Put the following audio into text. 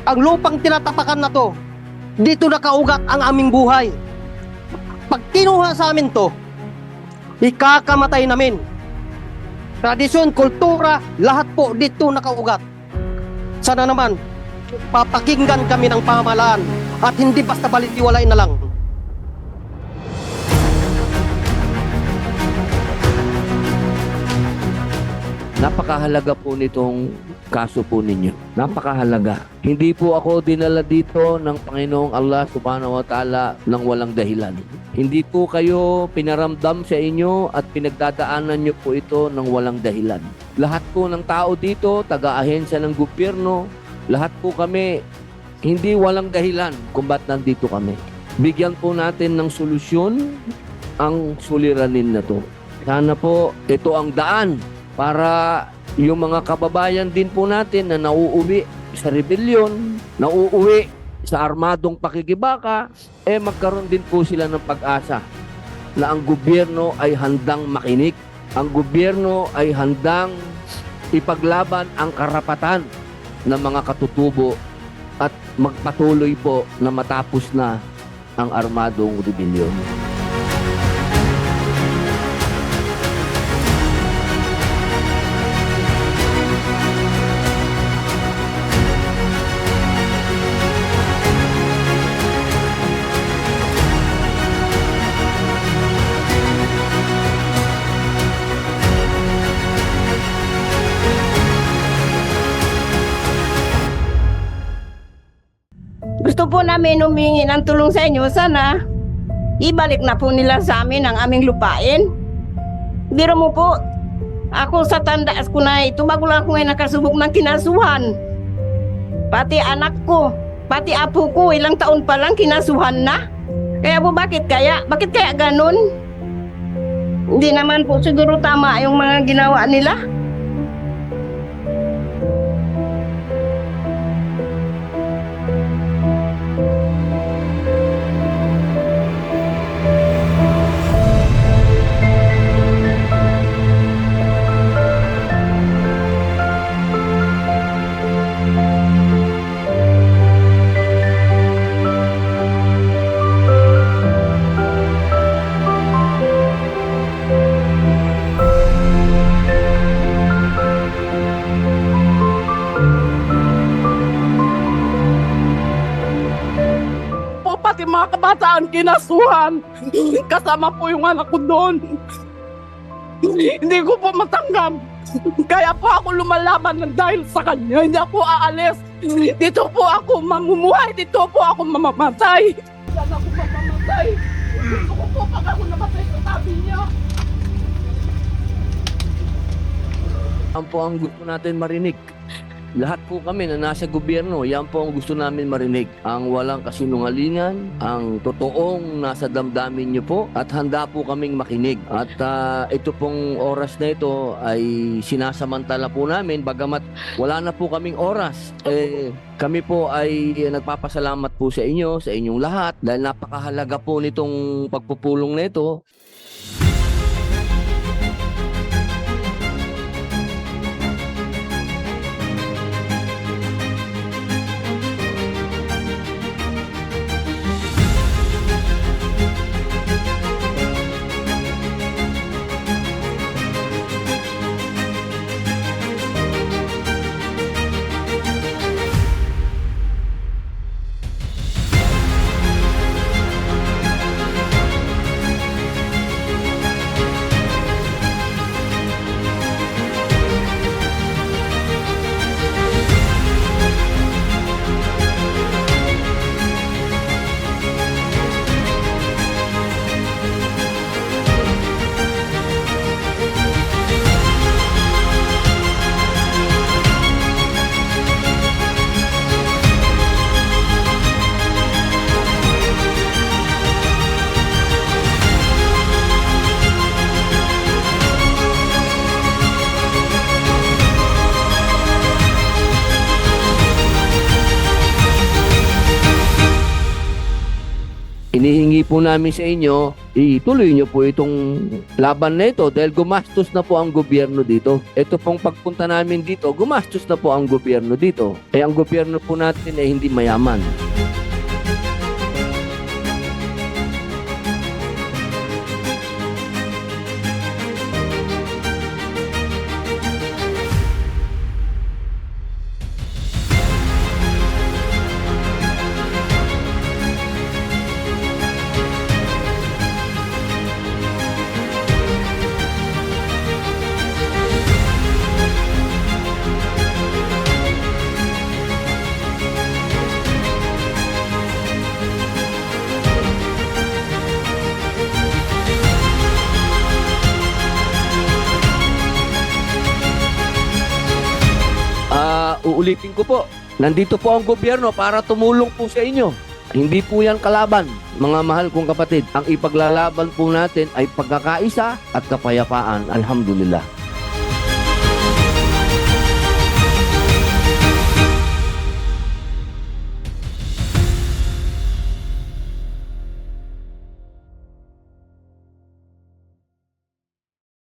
Ang lupang tinatapakan na to, dito nakaugat ang aming buhay. Pag kinuha sa amin to, ikakamatay namin. Tradisyon, kultura, lahat po dito nakaugat. Sana naman, papakinggan kami ng pamahalaan at hindi basta balitiwalay na lang. Napakahalaga po nitong kaso po ninyo. Napakahalaga. Hindi po ako dinala dito ng Panginoong Allah Subhanahu wa Ta'ala ng walang dahilan. Hindi po kayo pinaramdam sa inyo at pinagdadaanan nyo po ito ng walang dahilan. Lahat po ng tao dito, taga-ahensya ng gobyerno, lahat po kami, hindi walang dahilan kung ba't nandito kami. Bigyan po natin ng solusyon ang suliranin na to. Sana po ito ang daan para yung mga kababayan din po natin na nauuwi sa rebellion, nauuwi sa armadong pakikibaka, magkaroon din po sila ng pag-asa na ang gobyerno ay handang makinig. Ang gobyerno ay handang ipaglaban ang karapatan ng mga katutubo at magpatuloy po na matapos na ang armadong rebellion. Gusto po namin humingi ng tulong sa inyo. Sana ibalik na po nila sa amin ang aming lupain. Biro mo po, ako sa tandaas ko na ito, bago lang ako ngayon nakasubok ng kinasuhan. Pati anak ko, pati apo ko, ilang taon pa lang kinasuhan na. Kaya po bakit kaya? Bakit kaya ganun? Hindi naman po siguro tama yung mga ginawa nila. Pati mga kabataan kinasuhan. Kasama po yung anak ko doon. Hindi ko po matanggap. Kaya po ako lumalaban ng dahil sa kanya. Hindi ako aalis. Dito po ako mamumuhay. Dito po ako mamamatay. Saan ako mamamatay? Gusto ko po pag ako namatay sa tabi niya. Yan po ang gusto natin marinig. Lahat po kami na nasa gobyerno, yan po ang gusto namin marinig. Ang walang kasinungalingan, ang totoong nasa damdamin nyo po, at handa po kaming makinig. At ito pong oras na ito ay sinasamantala po namin, bagamat wala na po kaming oras. Kami po ay nagpapasalamat po sa inyo, sa inyong lahat, dahil napakahalaga po nitong pagpupulong na ito. Hinihingi po namin sa inyo, ituloy nyo po itong laban na ito dahil gumastos na po ang gobyerno dito. Ito pong pagpunta namin dito, gumastos na po ang gobyerno dito. Eh ang gobyerno po natin ay hindi mayaman. Uulitin ko po, nandito po ang gobyerno para tumulong po sa inyo. Hindi po yan kalaban, mga mahal kong kapatid. Ang ipaglalaban po natin ay pagkakaisa at kapayapaan. Alhamdulillah.